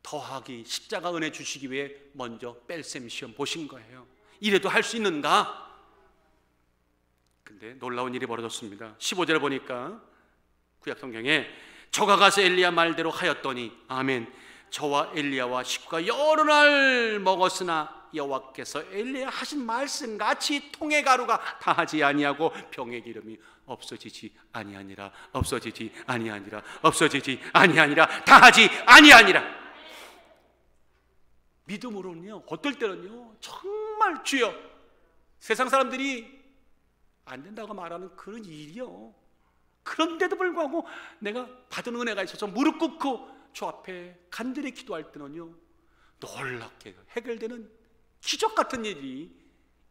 더하기 십자가 은혜 주시기 위해 먼저 뺄셈 시험 보신 거예요. 이래도 할 수 있는가? 근데 놀라운 일이 벌어졌습니다. 15절에 보니까 구약 성경에 저가 가서 엘리야 말대로 하였더니 아멘. 저와 엘리야와 식구가 여러 날 먹었으나 여호와께서 엘리야 하신 말씀같이 통의 가루가 다하지 아니하고 병의 기름이 없어지지 아니하니라. 없어지지 아니하니라. 없어지지 아니하니라. 다하지 아니하니라. 믿음으로는요, 어떨 때는요, 정말 주여, 세상 사람들이 안 된다고 말하는 그런 일이요, 그런데도 불구하고 내가 받은 은혜가 있어서 무릎 꿇고 주 앞에 간절히 기도할 때는요, 놀랍게 해결되는 기적 같은 일이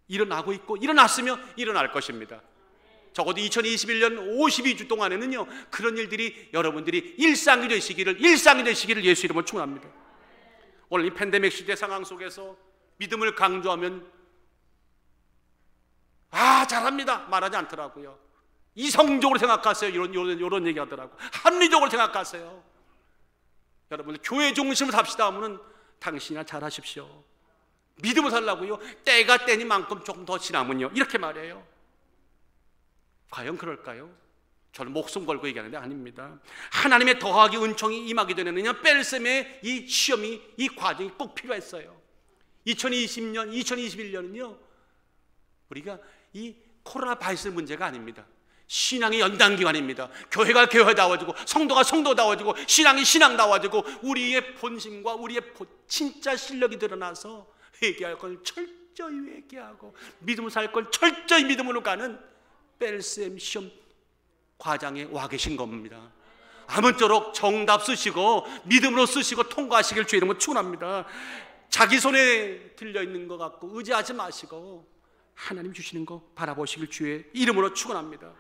일어나고 있고 일어났으며 일어날 것입니다. 적어도 2021년 52주 동안에는요, 그런 일들이 여러분들이 일상이 되시기를 예수 이름으로 축원합니다. 오늘 이 팬데믹 시대 상황 속에서 믿음을 강조하면 잘합니다 말하지 않더라고요. 이성적으로 생각하세요. 이런 얘기 하더라고요. 합리적으로 생각하세요. 여러분들 교회 중심으로 삽시다 하면은 당신이나 잘하십시오. 믿음을 살라고요. 때가 때니만큼 조금 더 지나면요, 이렇게 말해요. 과연 그럴까요? 저는 목숨 걸고 얘기하는데 아닙니다. 하나님의 더하기 은총이 임하게 되느냐, 뺄셈의 이 시험이, 이 과정이 꼭 필요했어요. 2020년, 2021년은요, 우리가 이 코로나 바이러스 문제가 아닙니다. 신앙의 연단기간입니다. 교회가 교회다워지고 성도가 성도다워지고 신앙이 신앙다워지고 우리의 본심과 우리의 진짜 실력이 드러나서 회개할 건 철저히 회개하고 믿음을 살 건 철저히 믿음으로 가는 뺄셈 시험 과정에 와 계신 겁니다. 아무쪼록 정답 쓰시고 믿음으로 쓰시고 통과하시길 주의 이름으로 축원합니다. 자기 손에 들려있는 것 같고 의지하지 마시고 하나님 주시는 거 바라보시길 주의 이름으로 축원합니다.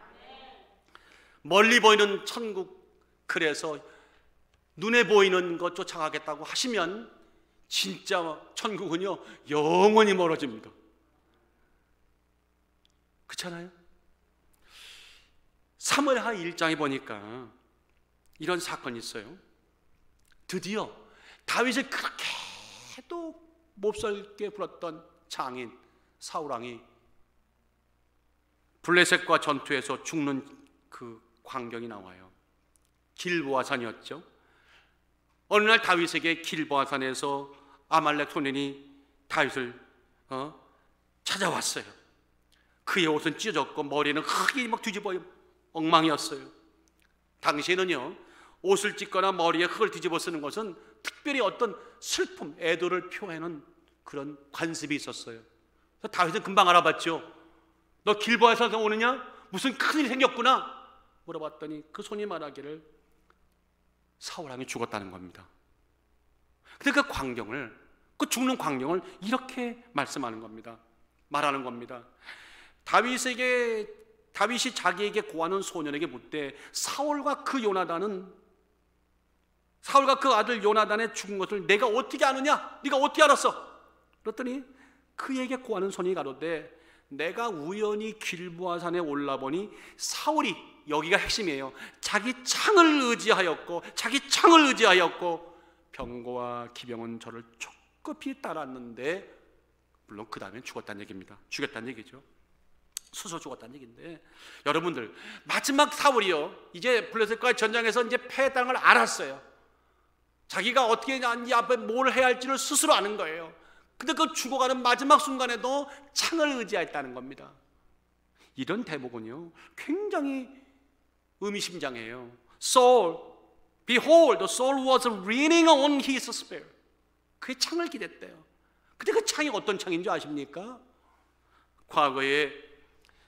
멀리 보이는 천국, 그래서 눈에 보이는 것 쫓아가겠다고 하시면 진짜 천국은요, 영원히 멀어집니다. 그렇잖아요? 사무엘하 1장에 보니까 이런 사건이 있어요. 드디어 다윗을 그렇게도 몹쓸게 불었던 장인 사울왕이 블레셋과 전투에서 죽는 그 광경이 나와요. 길보아산이었죠. 어느 날 다윗에게 길보아산에서 아말렉 소년이 다윗을 찾아왔어요. 그의 옷은 찢어졌고 머리는 흙이 막 뒤집어 엉망이었어요. 당시에는요, 옷을 찢거나 머리에 흙을 뒤집어 쓰는 것은 특별히 어떤 슬픔, 애도를 표하는 그런 관습이 있었어요. 그래서 다윗은 금방 알아봤죠. 너 길보아산에서 오느냐? 무슨 큰일이 생겼구나 물어봤더니 그 손이 말하기를 사울왕이 죽었다는 겁니다. 근데 그 광경을, 그 죽는 광경을 이렇게 말씀하는 겁니다. 말하는 겁니다. 다윗이 자기에게 고하는 소년에게 묻되 사울과 그 아들 요나단의 죽은 것을 내가 어떻게 아느냐? 네가 어떻게 알았어? 그랬더니 그에게 고하는 소년이 가로되 내가 우연히 길보아산에 올라보니 사울이, 여기가 핵심이에요, 자기 창을 의지하였고 병거와 기병은 저를 촉급히 따랐는데, 물론 그 다음엔 죽었다는 얘기입니다. 죽였다는 얘기죠. 스스로 죽었다는 얘기인데, 여러분들 마지막 사울이요, 이제 블레셋과의 전장에서 이제 패당을 알았어요. 자기가 어떻게 이 앞에 뭘 해야 할지를 스스로 아는 거예요. 근데 그 죽어가는 마지막 순간에도 창을 의지했다는 겁니다. 이런 대목은요, 굉장히 의미심장해요. Saul, behold, the soul was leaning on his spear. 그의 창을 기댔대요. 근데 그 창이 어떤 창인 줄 아십니까? 과거에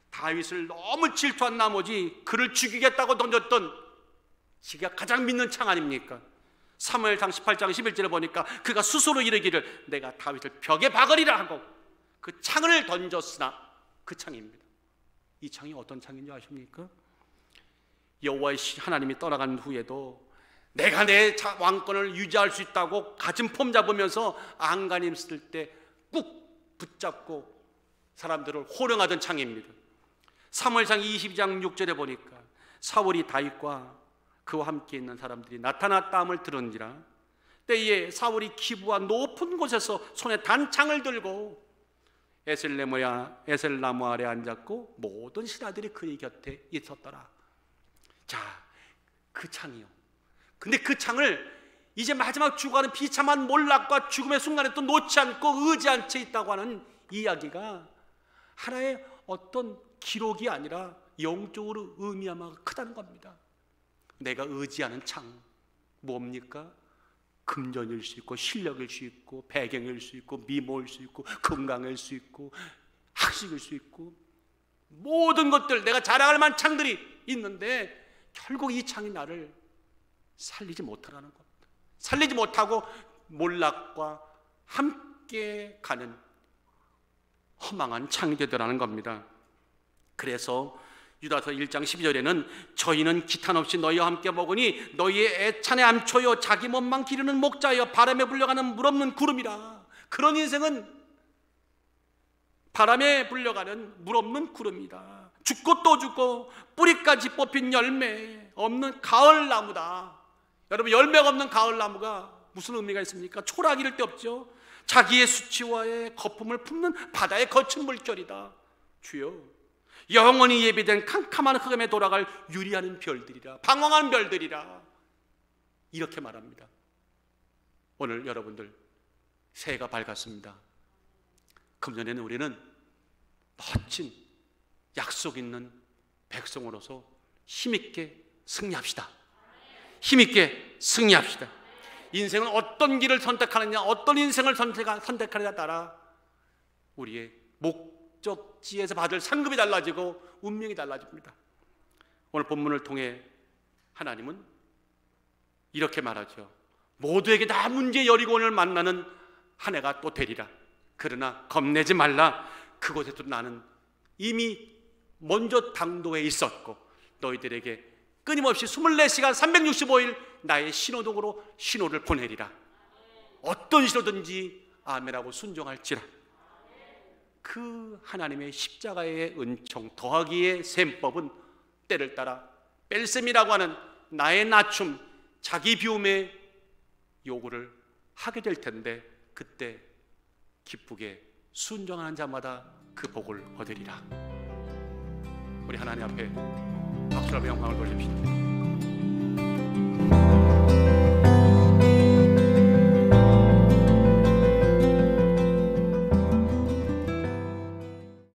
다윗을 너무 질투한 나머지 그를 죽이겠다고 던졌던 지가 가장 믿는 창 아닙니까? 사무엘상 18장 11절에 보니까 그가 스스로 이르기를 내가 다윗을 벽에 박으리라 하고 그 창을 던졌으나 그 창입니다. 이 창이 어떤 창인 줄 아십니까? 여호와의 하나님이 떠나간 후에도 내가 내 왕권을 유지할 수 있다고 가진 폼 잡으면서 안간힘 쓸 때 꾹 붙잡고 사람들을 호령하던 창입니다. 사무엘상 22장 6절에 보니까 사울이 다윗과 그와 함께 있는 사람들이 나타났다함을 들은지라. 때에 사울이 기브와 높은 곳에서 손에 단창을 들고 에셀나무 아래 앉았고 모든 신하들이 그의 곁에 있었더라. 자, 그 창이요. 근데 그 창을 이제 마지막 죽어가는 비참한 몰락과 죽음의 순간에 또 놓지 않고 의지한 채 있다고 하는 이야기가 하나의 어떤 기록이 아니라 영적으로 의미하면 크다는 겁니다. 내가 의지하는 창 뭡니까? 금전일 수 있고 실력일 수 있고 배경일 수 있고 미모일 수 있고 건강일 수 있고 학식일 수 있고 모든 것들 내가 자랑할 만한 창들이 있는데 결국 이 창이 나를 살리지 못하라는 겁니다. 살리지 못하고 몰락과 함께 가는 허망한 창이 되더라는 겁니다. 그래서 유다서 1장 12절에는 저희는 기탄 없이 너희와 함께 먹으니 너희의 애찬의 암초요 자기 몸만 기르는 목자여 바람에 불려가는 물없는 구름이라. 그런 인생은 바람에 불려가는 물없는 구름이다. 죽고 또 죽고 뿌리까지 뽑힌 열매 없는 가을나무다. 여러분, 열매가 없는 가을나무가 무슨 의미가 있습니까? 초락 이럴 데 없죠. 자기의 수치와의 거품을 품는 바다의 거친 물결이다. 주여, 영원히 예비된 캄캄한 흑암에 돌아갈 유리하는 별들이라, 방황하는 별들이라, 이렇게 말합니다. 오늘 여러분들 새해가 밝았습니다. 금년에는 우리는 멋진 약속 있는 백성으로서 힘있게 승리합시다. 힘있게 승리합시다. 인생은 어떤 길을 선택하느냐, 어떤 인생을 선택하느냐에 따라 우리의 목적지에서 받을 상급이 달라지고 운명이 달라집니다. 오늘 본문을 통해 하나님은 이렇게 말하죠. 모두에게 다 문제 여리고원을 만나는 한 해가 또 되리라. 그러나 겁내지 말라. 그곳에도 나는 이미 먼저 당도에 있었고 너희들에게 끊임없이 24시간 365일 나의 신호등으로 신호를 보내리라. 어떤 신호든지 아멘하고 순종할지라. 그 하나님의 십자가의 은총 더하기의 셈법은 때를 따라 뺄셈이라고 하는 나의 낮춤, 자기 비움의 요구를 하게 될 텐데 그때 기쁘게 순종하는 자마다 그 복을 얻으리라. 우리 하나님 앞에 박수와 영광을 돌립시다.